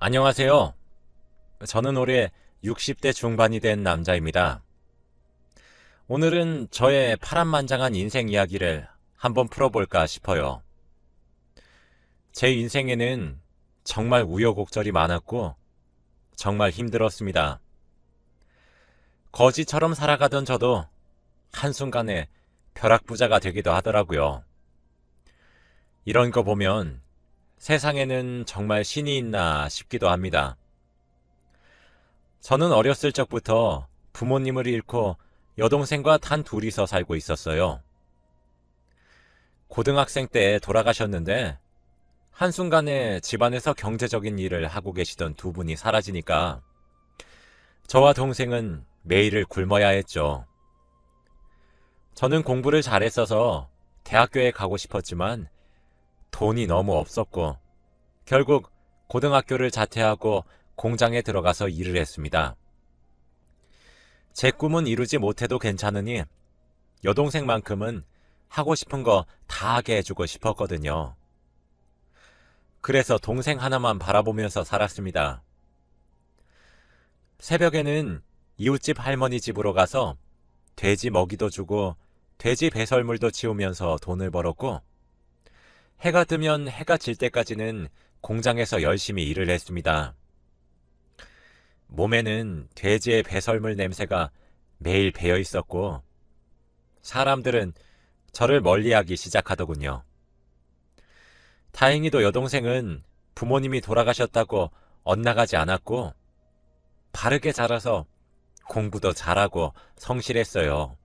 안녕하세요. 저는 올해 60대 중반이 된 남자입니다. 오늘은 저의 파란만장한 인생 이야기를 한번 풀어볼까 싶어요. 제 인생에는 정말 우여곡절이 많았고 정말 힘들었습니다. 거지처럼 살아가던 저도 한순간에 벼락부자가 되기도 하더라고요. 이런 거 보면 세상에는 정말 신이 있나 싶기도 합니다. 저는 어렸을 적부터 부모님을 잃고 여동생과 단 둘이서 살고 있었어요. 고등학생 때 돌아가셨는데 한순간에 집안에서 경제적인 일을 하고 계시던 두 분이 사라지니까 저와 동생은 매일을 굶어야 했죠. 저는 공부를 잘했어서 대학교에 가고 싶었지만 돈이 너무 없었고 결국 고등학교를 자퇴하고 공장에 들어가서 일을 했습니다. 제 꿈은 이루지 못해도 괜찮으니 여동생만큼은 하고 싶은 거 다 하게 해주고 싶었거든요. 그래서 동생 하나만 바라보면서 살았습니다. 새벽에는 이웃집 할머니 집으로 가서 돼지 먹이도 주고 돼지 배설물도 치우면서 돈을 벌었고 해가 뜨면 해가 질 때까지는 공장에서 열심히 일을 했습니다. 몸에는 돼지의 배설물 냄새가 매일 배어 있었고 사람들은 저를 멀리하기 시작하더군요. 다행히도 여동생은 부모님이 돌아가셨다고 엇나가지 않았고 바르게 자라서 공부도 잘하고 성실했어요.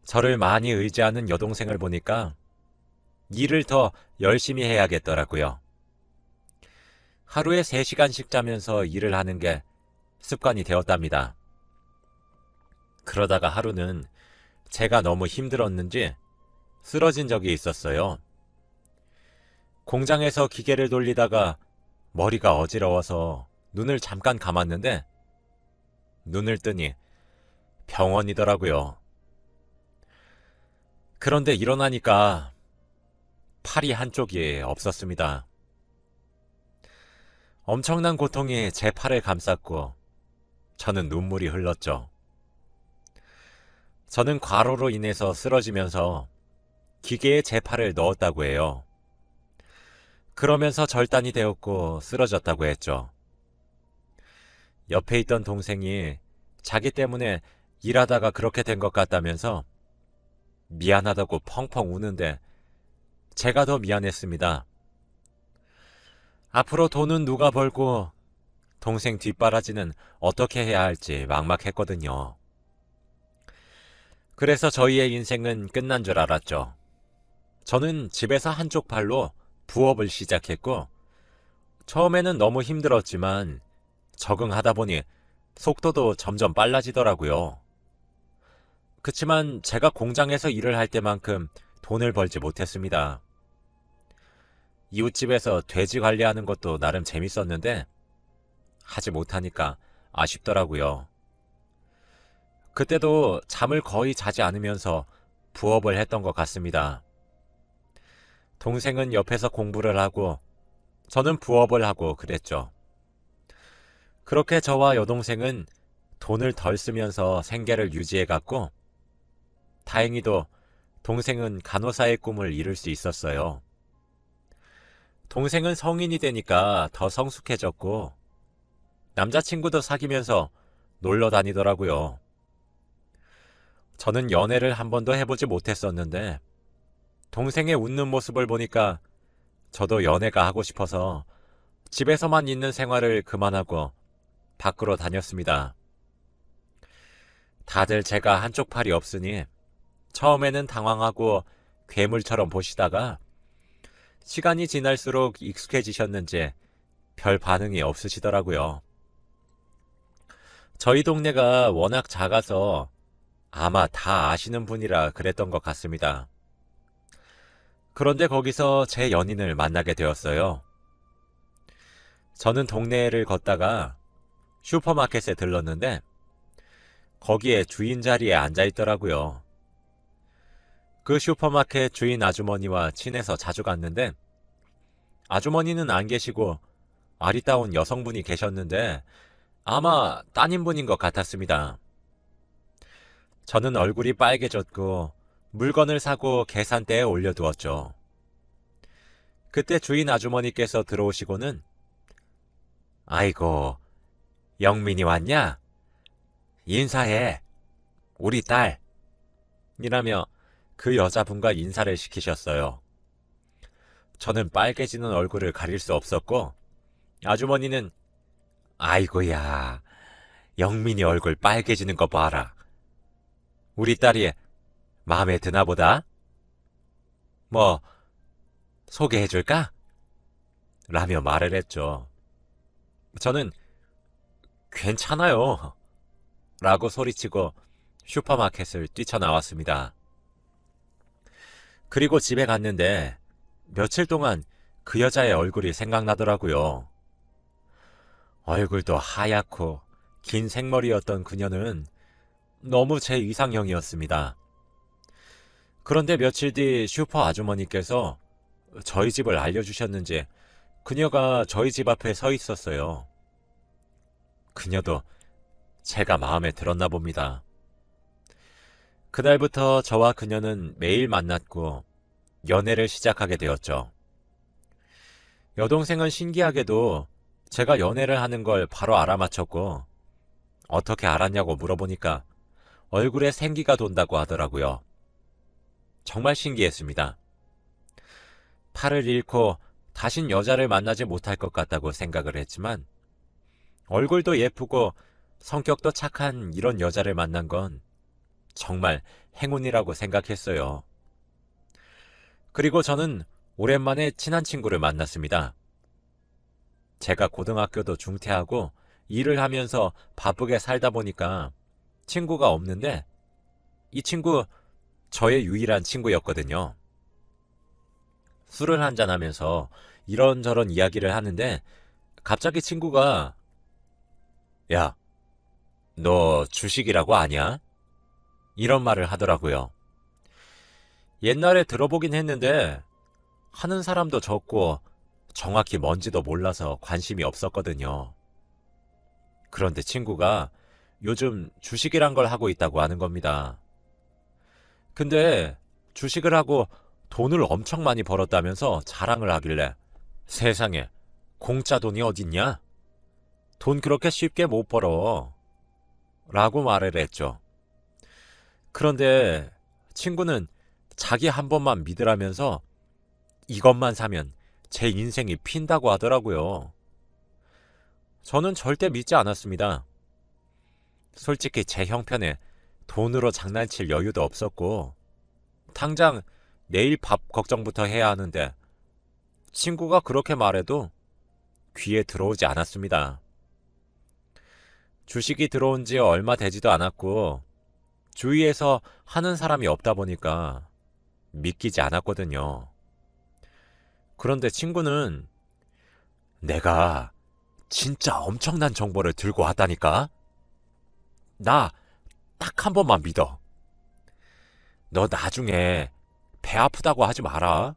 저를 많이 의지하는 여동생을 보니까 일을 더 열심히 해야겠더라고요. 하루에 3시간씩 자면서 일을 하는 게 습관이 되었답니다. 그러다가 하루는 제가 너무 힘들었는지 쓰러진 적이 있었어요. 공장에서 기계를 돌리다가 머리가 어지러워서 눈을 잠깐 감았는데 눈을 뜨니 병원이더라고요. 그런데 일어나니까 팔이 한쪽이 없었습니다. 엄청난 고통이 제 팔을 감쌌고 저는 눈물이 흘렀죠. 저는 과로로 인해서 쓰러지면서 기계에 제 팔을 넣었다고 해요. 그러면서 절단이 되었고 쓰러졌다고 했죠. 옆에 있던 동생이 자기 때문에 일하다가 그렇게 된 것 같다면서 미안하다고 펑펑 우는데 제가 더 미안했습니다. 앞으로 돈은 누가 벌고 동생 뒷바라지는 어떻게 해야 할지 막막했거든요. 그래서 저희의 인생은 끝난 줄 알았죠. 저는 집에서 한쪽 팔로 부업을 시작했고 처음에는 너무 힘들었지만 적응하다 보니 속도도 점점 빨라지더라고요. 그치만 제가 공장에서 일을 할 때만큼 돈을 벌지 못했습니다. 이웃집에서 돼지 관리하는 것도 나름 재밌었는데 하지 못하니까 아쉽더라고요. 그때도 잠을 거의 자지 않으면서 부업을 했던 것 같습니다. 동생은 옆에서 공부를 하고 저는 부업을 하고 그랬죠. 그렇게 저와 여동생은 돈을 덜 쓰면서 생계를 유지해갔고 다행히도 동생은 간호사의 꿈을 이룰 수 있었어요. 동생은 성인이 되니까 더 성숙해졌고 남자친구도 사귀면서 놀러 다니더라고요. 저는 연애를 한 번도 해보지 못했었는데 동생의 웃는 모습을 보니까 저도 연애가 하고 싶어서 집에서만 있는 생활을 그만하고 밖으로 다녔습니다. 다들 제가 한쪽 팔이 없으니 처음에는 당황하고 괴물처럼 보시다가 시간이 지날수록 익숙해지셨는지 별 반응이 없으시더라고요. 저희 동네가 워낙 작아서 아마 다 아시는 분이라 그랬던 것 같습니다. 그런데 거기서 제 연인을 만나게 되었어요. 저는 동네를 걷다가 슈퍼마켓에 들렀는데 거기에 주인 자리에 앉아 있더라고요. 그 슈퍼마켓 주인 아주머니와 친해서 자주 갔는데 아주머니는 안 계시고 아리따운 여성분이 계셨는데 아마 따님분인 것 같았습니다. 저는 얼굴이 빨개졌고 물건을 사고 계산대에 올려두었죠. 그때 주인 아주머니께서 들어오시고는 아이고, 영민이 왔냐? 인사해. 우리 딸. 이라며 그 여자분과 인사를 시키셨어요. 저는 빨개지는 얼굴을 가릴 수 없었고 아주머니는 아이고야, 영민이 얼굴 빨개지는 거 봐라. 우리 딸이 마음에 드나 보다? 뭐 소개해줄까? 라며 말을 했죠. 저는 괜찮아요. 라고 소리치고 슈퍼마켓을 뛰쳐나왔습니다. 그리고 집에 갔는데 며칠 동안 그 여자의 얼굴이 생각나더라고요. 얼굴도 하얗고 긴 생머리였던 그녀는 너무 제 이상형이었습니다. 그런데 며칠 뒤 슈퍼 아주머니께서 저희 집을 알려주셨는지 그녀가 저희 집 앞에 서 있었어요. 그녀도 제가 마음에 들었나 봅니다. 그날부터 저와 그녀는 매일 만났고 연애를 시작하게 되었죠. 여동생은 신기하게도 제가 연애를 하는 걸 바로 알아맞혔고 어떻게 알았냐고 물어보니까 얼굴에 생기가 돈다고 하더라고요. 정말 신기했습니다. 팔을 잃고 다신 여자를 만나지 못할 것 같다고 생각을 했지만 얼굴도 예쁘고 성격도 착한 이런 여자를 만난 건 정말 행운이라고 생각했어요. 그리고 저는 오랜만에 친한 친구를 만났습니다. 제가 고등학교도 중퇴하고 일을 하면서 바쁘게 살다 보니까 친구가 없는데 이 친구 저의 유일한 친구였거든요. 술을 한잔하면서 이런저런 이야기를 하는데 갑자기 친구가 야, 너 주식이라고 아냐? 이런 말을 하더라고요. 옛날에 들어보긴 했는데 하는 사람도 적고 정확히 뭔지도 몰라서 관심이 없었거든요. 그런데 친구가 요즘 주식이란 걸 하고 있다고 하는 겁니다. 근데 주식을 하고 돈을 엄청 많이 벌었다면서 자랑을 하길래 세상에 공짜 돈이 어딨냐? 돈 그렇게 쉽게 못 벌어. 라고 말을 했죠. 그런데 친구는 자기 한 번만 믿으라면서 이것만 사면 제 인생이 핀다고 하더라고요. 저는 절대 믿지 않았습니다. 솔직히 제 형편에 돈으로 장난칠 여유도 없었고 당장 내일 밥 걱정부터 해야 하는데 친구가 그렇게 말해도 귀에 들어오지 않았습니다. 주식이 들어온 지 얼마 되지도 않았고 주위에서 하는 사람이 없다 보니까 믿기지 않았거든요. 그런데 친구는 내가 진짜 엄청난 정보를 들고 왔다니까? 나 딱 한 번만 믿어. 너 나중에 배 아프다고 하지 마라.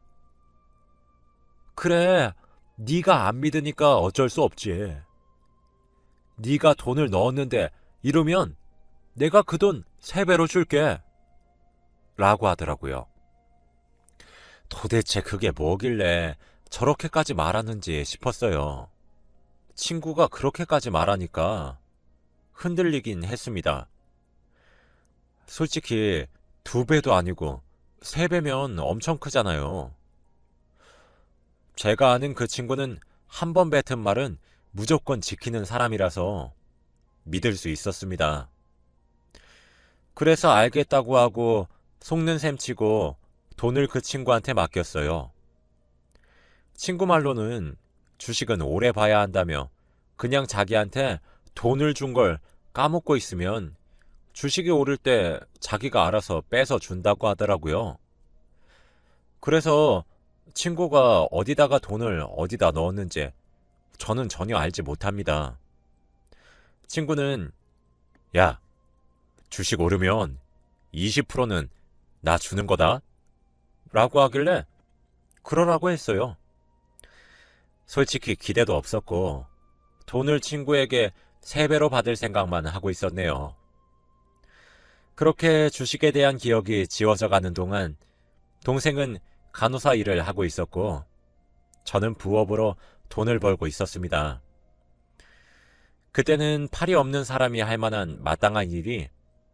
그래, 네가 안 믿으니까 어쩔 수 없지. 네가 돈을 넣었는데 이러면 내가 그 돈 3배로 줄게. 라고 하더라고요. 도대체 그게 뭐길래 저렇게까지 말하는지 싶었어요. 친구가 그렇게까지 말하니까 흔들리긴 했습니다. 솔직히 2배도 아니고 3배면 엄청 크잖아요. 제가 아는 그 친구는 한 번 뱉은 말은 무조건 지키는 사람이라서 믿을 수 있었습니다. 그래서 알겠다고 하고 속는 셈 치고 돈을 그 친구한테 맡겼어요. 친구 말로는 주식은 오래 봐야 한다며 그냥 자기한테 돈을 준 걸 까먹고 있으면 주식이 오를 때 자기가 알아서 빼서 준다고 하더라고요. 그래서 친구가 어디다가 돈을 어디다 넣었는지 저는 전혀 알지 못합니다. 친구는 야, 주식 오르면 20%는 나 주는 거다 라고 하길래 그러라고 했어요. 솔직히 기대도 없었고 돈을 친구에게 3배로 받을 생각만 하고 있었네요. 그렇게 주식에 대한 기억이 지워져 가는 동안 동생은 간호사 일을 하고 있었고 저는 부업으로 돈을 벌고 있었습니다. 그때는 팔이 없는 사람이 할 만한 마땅한 일이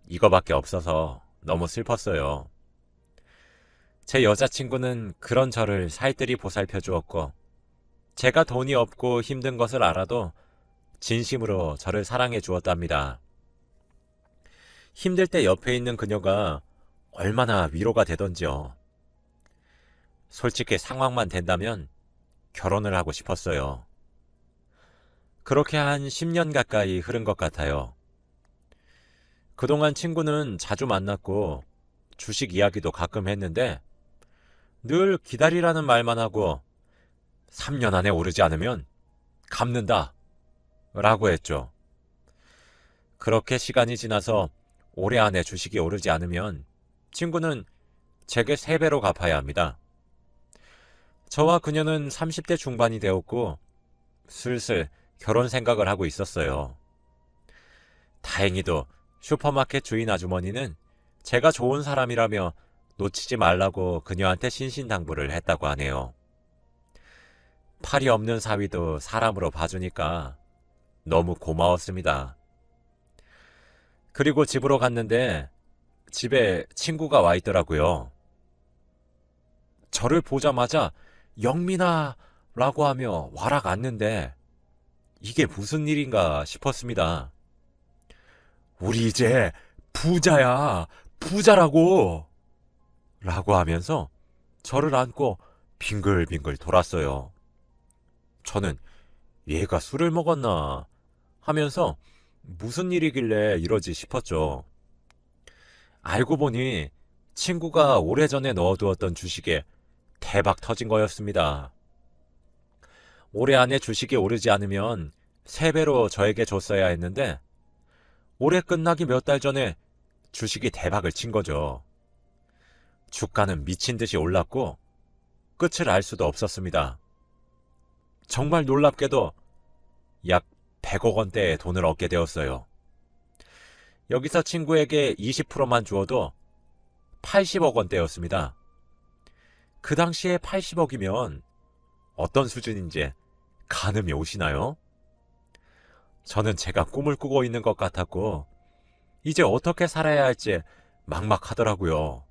이거밖에 없어서 너무 슬펐어요. 제 여자친구는 그런 저를 살뜰히 보살펴 주었고 제가 돈이 없고 힘든 것을 알아도 진심으로 저를 사랑해 주었답니다. 힘들 때 옆에 있는 그녀가 얼마나 위로가 되던지요. 솔직히 상황만 된다면 결혼을 하고 싶었어요. 그렇게 한 10년 가까이 흐른 것 같아요. 그동안 친구는 자주 만났고 주식 이야기도 가끔 했는데 늘 기다리라는 말만 하고 3년 안에 오르지 않으면 갚는다 라고 했죠. 그렇게 시간이 지나서 올해 안에 주식이 오르지 않으면 친구는 제게 3배로 갚아야 합니다. 저와 그녀는 30대 중반이 되었고 슬슬 결혼 생각을 하고 있었어요. 다행히도 슈퍼마켓 주인 아주머니는 제가 좋은 사람이라며 놓치지 말라고 그녀한테 신신당부를 했다고 하네요. 팔이 없는 사위도 사람으로 봐주니까 너무 고마웠습니다. 그리고 집으로 갔는데 집에 친구가 와 있더라고요. 저를 보자마자 영민아 라고 하며 와락 앉는데 이게 무슨 일인가 싶었습니다. 우리 이제 부자야, 부자라고! 라고 하면서 저를 안고 빙글빙글 돌았어요. 저는 얘가 술을 먹었나 하면서 무슨 일이길래 이러지 싶었죠. 알고 보니 친구가 오래전에 넣어두었던 주식에 대박 터진 거였습니다. 올해 안에 주식이 오르지 않으면 3배로 저에게 줬어야 했는데 올해 끝나기 몇 달 전에 주식이 대박을 친 거죠. 주가는 미친 듯이 올랐고 끝을 알 수도 없었습니다. 정말 놀랍게도 약 100억 원대의 돈을 얻게 되었어요. 여기서 친구에게 20%만 주어도 80억 원대였습니다. 그 당시에 80억이면 어떤 수준인지 가늠이 오시나요? 저는 제가 꿈을 꾸고 있는 것 같았고 이제 어떻게 살아야 할지 막막하더라고요.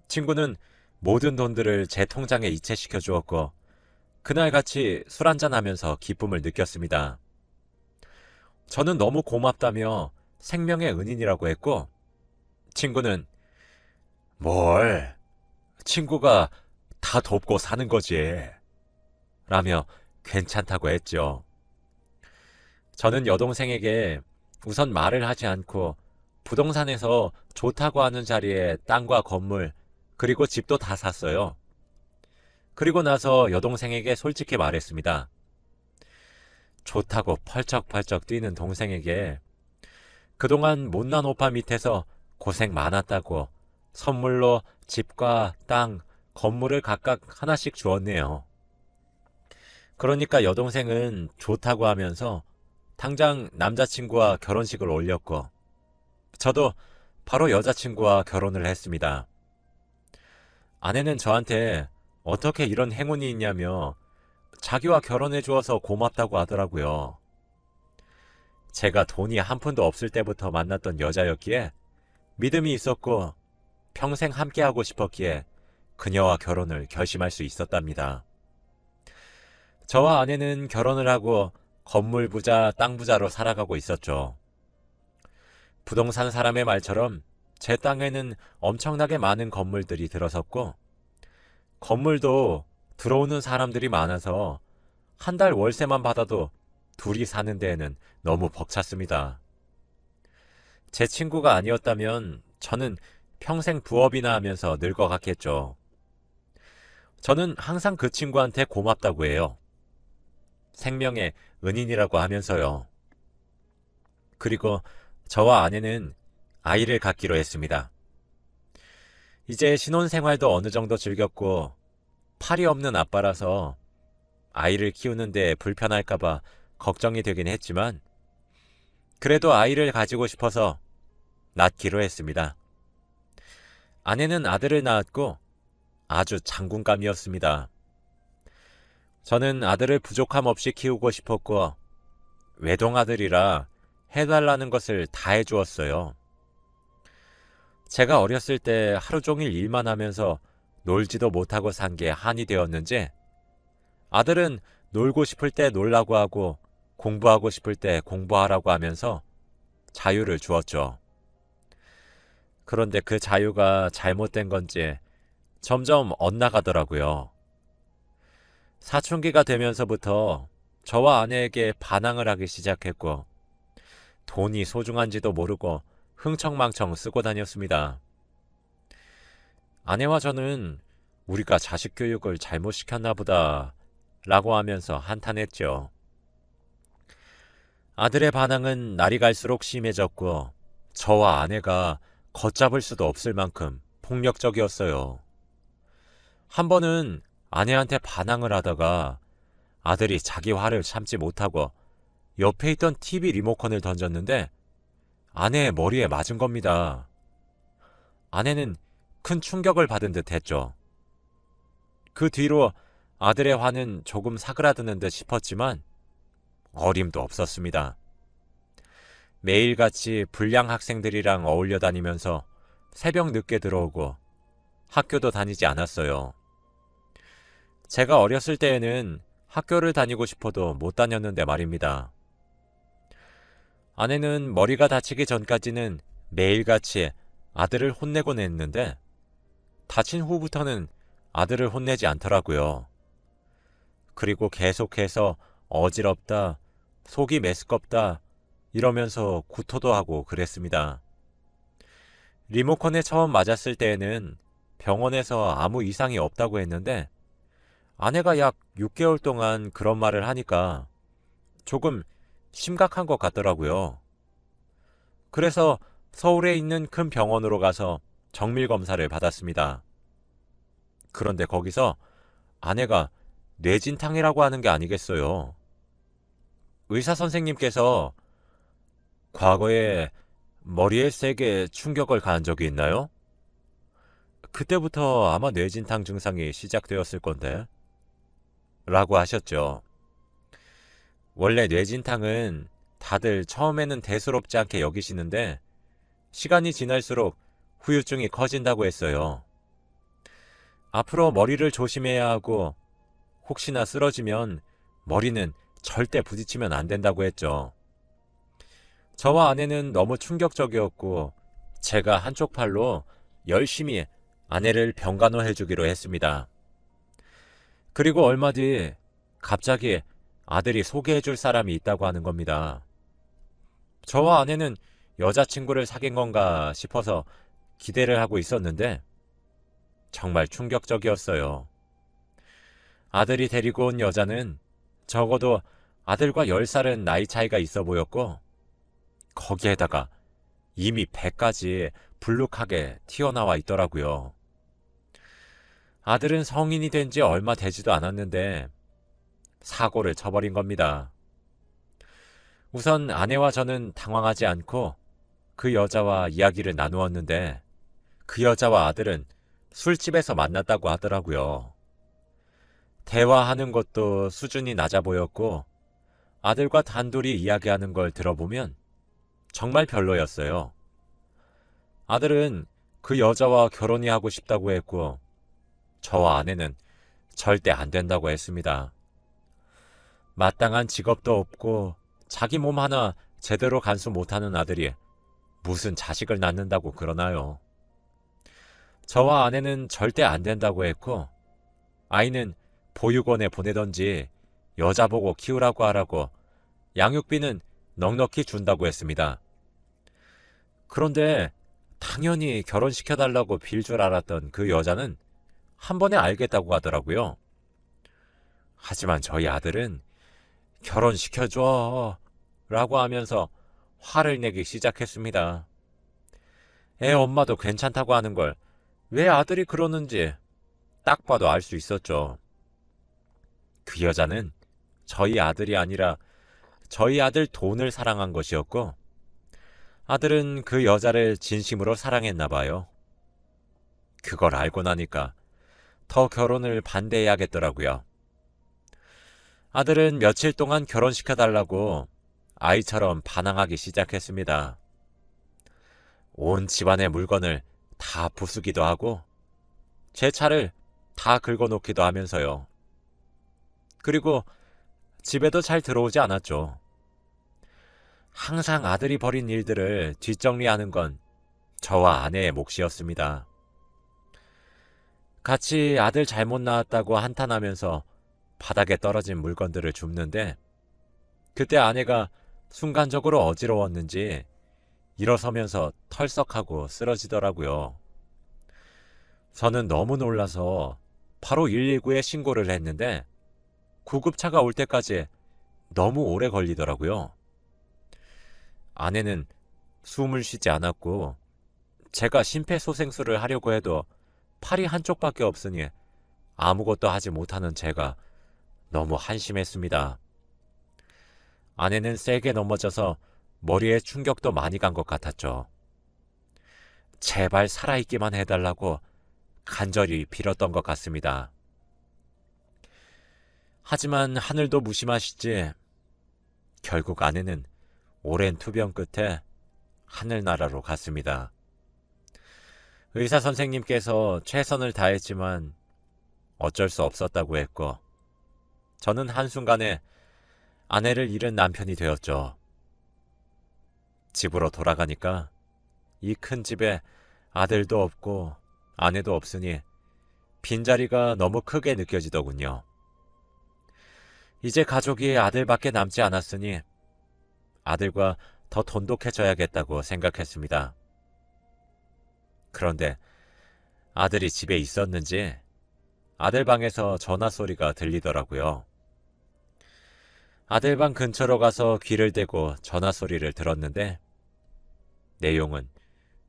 친구는 모든 돈들을 제 통장에 이체시켜 주었고 그날 같이 술 한잔하면서 기쁨을 느꼈습니다. 저는 너무 고맙다며 생명의 은인이라고 했고 친구는 뭘 친구가 다 돕고 사는 거지 라며 괜찮다고 했죠. 저는 여동생에게 우선 말을 하지 않고 부동산에서 좋다고 하는 자리에 땅과 건물 그리고 집도 다 샀어요. 그리고 나서 여동생에게 솔직히 말했습니다. 좋다고 펄쩍펄쩍 뛰는 동생에게 그동안 못난 오빠 밑에서 고생 많았다고 선물로 집과 땅, 건물을 각각 하나씩 주었네요. 그러니까 여동생은 좋다고 하면서 당장 남자친구와 결혼식을 올렸고 저도 바로 여자친구와 결혼을 했습니다. 아내는 저한테 어떻게 이런 행운이 있냐며 자기와 결혼해 주어서 고맙다고 하더라고요. 제가 돈이 한 푼도 없을 때부터 만났던 여자였기에 믿음이 있었고 평생 함께하고 싶었기에 그녀와 결혼을 결심할 수 있었답니다. 저와 아내는 결혼을 하고 건물 부자, 땅 부자로 살아가고 있었죠. 부동산 사람의 말처럼 제 땅에는 엄청나게 많은 건물들이 들어섰고 건물도 들어오는 사람들이 많아서 한 달 월세만 받아도 둘이 사는 데에는 너무 벅찼습니다. 제 친구가 아니었다면 저는 평생 부업이나 하면서 늙어갔겠죠. 저는 항상 그 친구한테 고맙다고 해요. 생명의 은인이라고 하면서요. 그리고 저와 아내는 아이를 갖기로 했습니다. 이제 신혼생활도 어느 정도 즐겼고 팔이 없는 아빠라서 아이를 키우는데 불편할까봐 걱정이 되긴 했지만 그래도 아이를 가지고 싶어서 낳기로 했습니다. 아내는 아들을 낳았고 아주 장군감이었습니다. 저는 아들을 부족함 없이 키우고 싶었고 외동아들이라 해달라는 것을 다 해주었어요. 제가 어렸을 때 하루 종일 일만 하면서 놀지도 못하고 산 게 한이 되었는지 아들은 놀고 싶을 때 놀라고 하고 공부하고 싶을 때 공부하라고 하면서 자유를 주었죠. 그런데 그 자유가 잘못된 건지 점점 엇나가더라고요. 사춘기가 되면서부터 저와 아내에게 반항을 하기 시작했고 돈이 소중한지도 모르고 흥청망청 쓰고 다녔습니다. 아내와 저는 우리가 자식 교육을 잘못 시켰나 보다 라고 하면서 한탄했죠. 아들의 반항은 날이 갈수록 심해졌고 저와 아내가 걷잡을 수도 없을 만큼 폭력적이었어요. 한 번은 아내한테 반항을 하다가 아들이 자기 화를 참지 못하고 옆에 있던 TV 리모컨을 던졌는데 아내의 머리에 맞은 겁니다. 아내는 큰 충격을 받은 듯 했죠. 그 뒤로 아들의 화는 조금 사그라드는 듯 싶었지만 어림도 없었습니다. 매일같이 불량 학생들이랑 어울려 다니면서 새벽 늦게 들어오고 학교도 다니지 않았어요. 제가 어렸을 때에는 학교를 다니고 싶어도 못 다녔는데 말입니다. 아내는 머리가 다치기 전까지는 매일같이 아들을 혼내곤 했는데 다친 후부터는 아들을 혼내지 않더라고요. 그리고 계속해서 어지럽다, 속이 메스껍다 이러면서 구토도 하고 그랬습니다. 리모컨에 처음 맞았을 때에는 병원에서 아무 이상이 없다고 했는데 아내가 약 6개월 동안 그런 말을 하니까 조금 심각한 것 같더라고요. 그래서 서울에 있는 큰 병원으로 가서 정밀 검사를 받았습니다. 그런데 거기서 아내가 뇌진탕이라고 하는 게 아니겠어요. 의사 선생님께서 과거에 머리에 세게 충격을 가한 적이 있나요? 그때부터 아마 뇌진탕 증상이 시작되었을 건데 라고 하셨죠. 원래 뇌진탕은 다들 처음에는 대수롭지 않게 여기시는데 시간이 지날수록 후유증이 커진다고 했어요. 앞으로 머리를 조심해야 하고 혹시나 쓰러지면 머리는 절대 부딪히면 안 된다고 했죠. 저와 아내는 너무 충격적이었고 제가 한쪽 팔로 열심히 아내를 병간호해 주기로 했습니다. 그리고 얼마 뒤 갑자기 아들이 소개해 줄 사람이 있다고 하는 겁니다. 저와 아내는 여자친구를 사귄 건가 싶어서 기대를 하고 있었는데 정말 충격적이었어요. 아들이 데리고 온 여자는 적어도 아들과 10살은 나이 차이가 있어 보였고 거기에다가 이미 배까지 불룩하게 튀어나와 있더라고요. 아들은 성인이 된 지 얼마 되지도 않았는데 사고를 쳐버린 겁니다. 우선 아내와 저는 당황하지 않고 그 여자와 이야기를 나누었는데 그 여자와 아들은 술집에서 만났다고 하더라고요. 대화하는 것도 수준이 낮아 보였고 아들과 단둘이 이야기하는 걸 들어보면 정말 별로였어요. 아들은 그 여자와 결혼이 하고 싶다고 했고 저와 아내는 절대 안 된다고 했습니다. 마땅한 직업도 없고 자기 몸 하나 제대로 간수 못하는 아들이 무슨 자식을 낳는다고 그러나요? 저와 아내는 절대 안 된다고 했고 아이는 보육원에 보내던지 여자 보고 키우라고 하라고 양육비는 넉넉히 준다고 했습니다. 그런데 당연히 결혼시켜달라고 빌 줄 알았던 그 여자는 한 번에 알겠다고 하더라고요. 하지만 저희 아들은 결혼시켜줘 라고 하면서 화를 내기 시작했습니다. 애 엄마도 괜찮다고 하는 걸 왜 아들이 그러는지 딱 봐도 알 수 있었죠. 그 여자는 저희 아들이 아니라 저희 아들 돈을 사랑한 것이었고, 아들은 그 여자를 진심으로 사랑했나 봐요. 그걸 알고 나니까 더 결혼을 반대해야겠더라고요. 아들은 며칠 동안 결혼시켜달라고 아이처럼 반항하기 시작했습니다. 온 집안의 물건을 다 부수기도 하고 제 차를 다 긁어놓기도 하면서요. 그리고 집에도 잘 들어오지 않았죠. 항상 아들이 벌인 일들을 뒷정리하는 건 저와 아내의 몫이었습니다. 같이 아들 잘못 낳았다고 한탄하면서 바닥에 떨어진 물건들을 줍는데, 그때 아내가 순간적으로 어지러웠는지 일어서면서 털썩하고 쓰러지더라고요. 저는 너무 놀라서 바로 119에 신고를 했는데 구급차가 올 때까지 너무 오래 걸리더라고요. 아내는 숨을 쉬지 않았고, 제가 심폐소생술을 하려고 해도 팔이 한쪽밖에 없으니 아무것도 하지 못하는 제가 너무 한심했습니다. 아내는 세게 넘어져서 머리에 충격도 많이 간 것 같았죠. 제발 살아있기만 해달라고 간절히 빌었던 것 같습니다. 하지만 하늘도 무심하시지, 결국 아내는 오랜 투병 끝에 하늘나라로 갔습니다. 의사 선생님께서 최선을 다했지만 어쩔 수 없었다고 했고, 저는 한순간에 아내를 잃은 남편이 되었죠. 집으로 돌아가니까 이 큰 집에 아들도 없고 아내도 없으니 빈자리가 너무 크게 느껴지더군요. 이제 가족이 아들밖에 남지 않았으니 아들과 더 돈독해져야겠다고 생각했습니다. 그런데 아들이 집에 있었는지 아들 방에서 전화 소리가 들리더라고요. 아들 방 근처로 가서 귀를 대고 전화 소리를 들었는데 내용은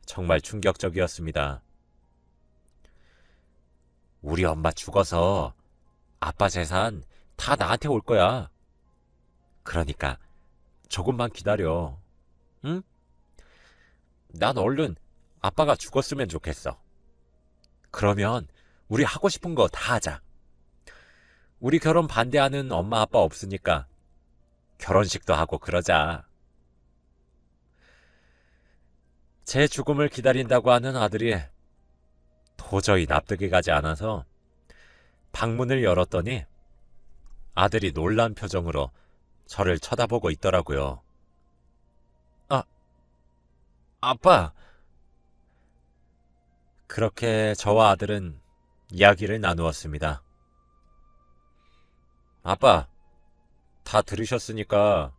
정말 충격적이었습니다. 우리 엄마 죽어서 아빠 재산 다 나한테 올 거야. 그러니까 조금만 기다려. 응? 난 얼른 아빠가 죽었으면 좋겠어. 그러면 우리 하고 싶은 거 다 하자. 우리 결혼 반대하는 엄마 아빠 없으니까 결혼식도 하고 그러자. 제 죽음을 기다린다고 하는 아들이 도저히 납득이 가지 않아서 방문을 열었더니 아들이 놀란 표정으로 저를 쳐다보고 있더라고요. 아빠! 그렇게 저와 아들은 이야기를 나누었습니다. 아빠, 다 들으셨으니까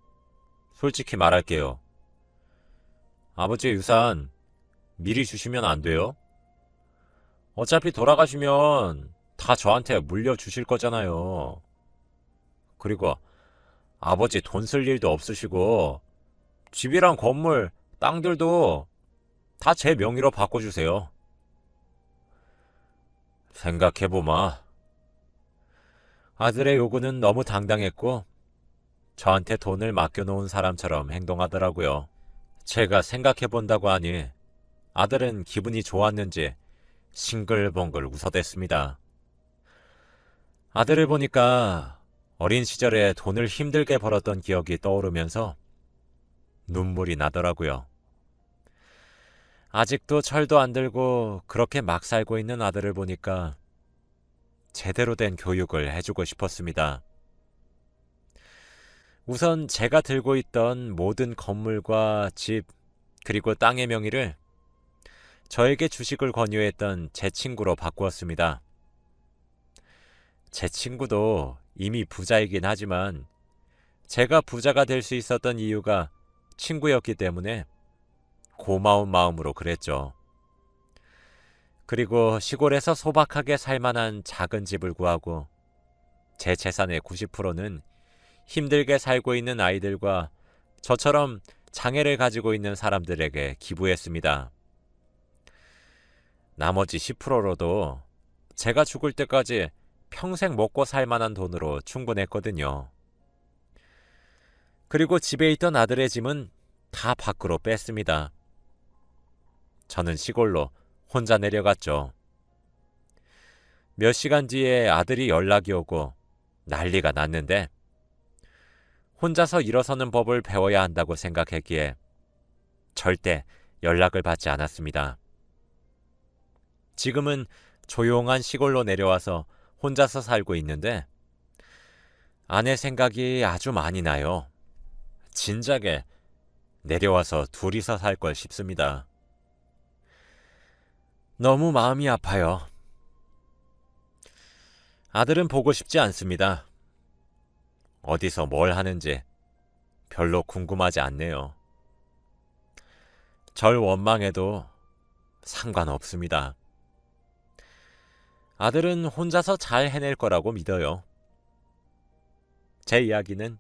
솔직히 말할게요. 아버지의 유산 미리 주시면 안 돼요? 어차피 돌아가시면 다 저한테 물려주실 거잖아요. 그리고 아버지 돈 쓸 일도 없으시고 집이랑 건물, 땅들도 다 제 명의로 바꿔주세요. 생각해보마. 아들의 요구는 너무 당당했고 저한테 돈을 맡겨놓은 사람처럼 행동하더라고요. 제가 생각해본다고 하니 아들은 기분이 좋았는지 싱글벙글 웃어댔습니다. 아들을 보니까 어린 시절에 돈을 힘들게 벌었던 기억이 떠오르면서 눈물이 나더라고요. 아직도 철도 안 들고 그렇게 막 살고 있는 아들을 보니까 제대로 된 교육을 해주고 싶었습니다. 우선 제가 들고 있던 모든 건물과 집, 그리고 땅의 명의를 저에게 주식을 권유했던 제 친구로 바꾸었습니다. 제 친구도 이미 부자이긴 하지만 제가 부자가 될 수 있었던 이유가 친구였기 때문에 고마운 마음으로 그랬죠. 그리고 시골에서 소박하게 살만한 작은 집을 구하고 제 재산의 90%는 힘들게 살고 있는 아이들과 저처럼 장애를 가지고 있는 사람들에게 기부했습니다. 나머지 10%로도 제가 죽을 때까지 평생 먹고 살 만한 돈으로 충분했거든요. 그리고 집에 있던 아들의 짐은 다 밖으로 뺐습니다. 저는 시골로 혼자 내려갔죠. 몇 시간 뒤에 아들이 연락이 오고 난리가 났는데 혼자서 일어서는 법을 배워야 한다고 생각했기에 절대 연락을 받지 않았습니다. 지금은 조용한 시골로 내려와서 혼자서 살고 있는데 아내 생각이 아주 많이 나요. 진작에 내려와서 둘이서 살 걸 싶습니다. 너무 마음이 아파요. 아들은 보고 싶지 않습니다. 어디서 뭘 하는지 별로 궁금하지 않네요. 절 원망해도 상관없습니다. 아들은 혼자서 잘 해낼 거라고 믿어요. 제 이야기는